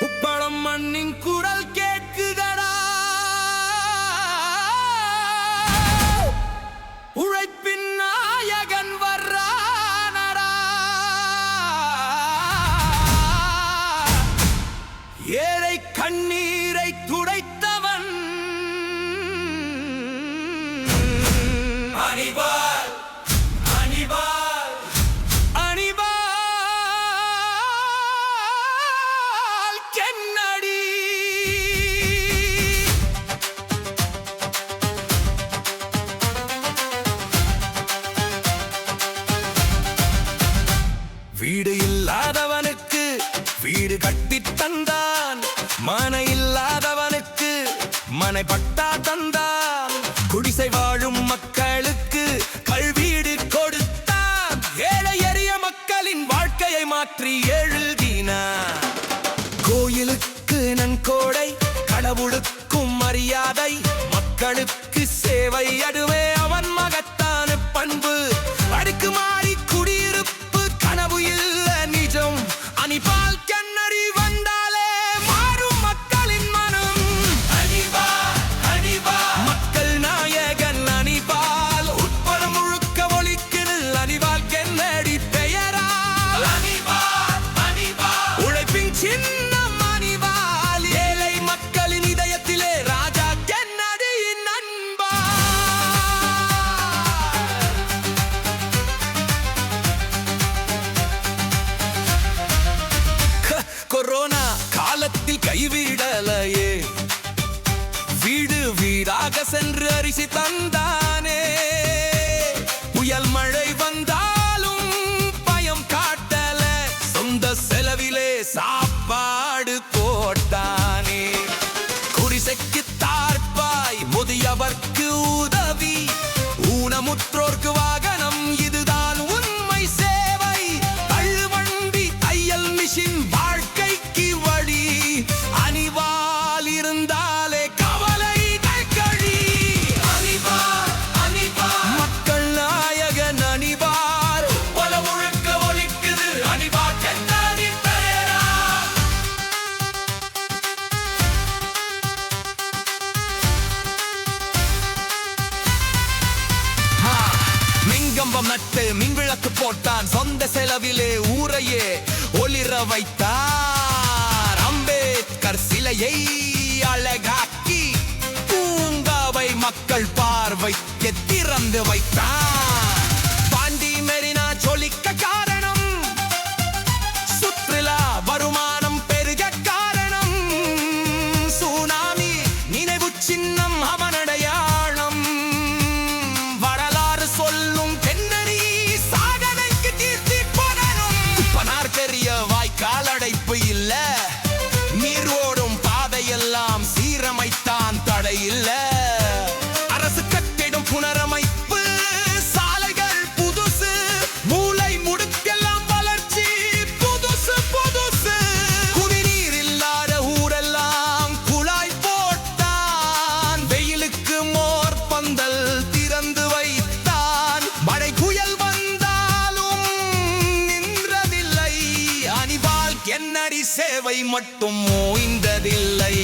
உப்பளம் மண்ணின் குரல் கேட்குதடா, உழைப்பின் நாயகன் வர்றானடா. ஏழை கண்ணீரை துடைத்தவன் அனிபால் அனிபால் அனிபால் கென்னடி. வீடு இல்லாதவனுக்கு வீடு கட்டித் தந்தான், மனை இல்லாதவனுக்கு மனை பட்டா தந்தான், குடிசை வாழும் மக்களுக்கு கல்வீடு கொடுத்தான், ஏழை எளிய மக்களின் வாழ்க்கையை மாற்றி எழுதினான். கோயிலுக்கு நன்கொடை, கடவுளுக்கும் மரியாதை, மக்களுக்கு சேவை, அதுவே அவன் மகத்தான பண்பு. அடுக்குமாறி குடியிருப்பு கனவு இல்ல நிஜம், அனிபால் கென்னடி வந்தாலே மாறும் மக்களின் மனம். அனிபால் அனிபால் மக்கள் நாயகன் அனிபால், உட்புறம் முழுக்க ஒலிக்குது அனிபால் கென்னடி பெயரால். அனிபால் அனிபால் உழைப்பின் சின்னம் அனிபால், ஏழை மக்களின் இதயத்திலே ராஜா கென்னடியின் அன்பா. கொரோனா காலத்தில் கைவிடலையே, வீடு வீடாக சென்று அரிசி தந்தானே. புயல் மழை வந்தாலும் பயம் காட்டல, சொந்த செலவிலே சாப்பாடு போட்டானே. குடிசைக்கு தார்ப்பாய், முதியவர்க்கு உதவி, ஊனமுற்றோர்க்கு வாகனம், இதுதான் உண்மை சேவை. தள்ளுவண்டி, தையல் மிஷின், வாழ்க்கைக்கு வழி, அனிபால் இருந்தாலே கவலைகள் கழி. அனிபால் அனிபால் மக்கள் நாயகன் அனிபால், பல முழுக்க ஒலிக்குது அனிபால் கென்னடி பெயரால். மின்கம்பம் நட்டு மின்விளக்கு போட்டான், சொந்த செலவிலே ஊரையே ஒளிர வைத்தார். அம்பேத்கர் சிலையை அழகாக்கி பூங்காவை மக்கள் பார்வைக்கு திறந்து வைத்தார். பாண்டி மெரினா ஜொலிக்க காரணம், சுற்றுலா வருமானம் பெருக காரணம், சுனாமி நினைவு சின்னம் அவன் அடையாளம். வரலாறு சொல்லும் கென்னடி சாதனைக்கு கீர்த்தி போடணும். குப்பனார் பெரிய வாய்க்கால் அடைப்பு இல்ல, நீர் ஓடும் பாதையெல்லாம் சீரமைத்தான் தடையில்ல. அரசு கட்டிடும் புனரமைப்பு, சாலைகள் புதுசு, மூளை முடுக்கெல்லாம் வளர்ச்சி புதுசு புதுசு. குடிநீர் இல்லாத ஊரெல்லாம் குழாய் போட்டான், வெயிலுக்கு மோர் பந்தல் திறந்து வைத்தான். மழை புயல் வந்தாலும் நின்றதில்லை, அனிபால் கென்னடி சேவை மட்டும் ஓய்ந்ததில்லை.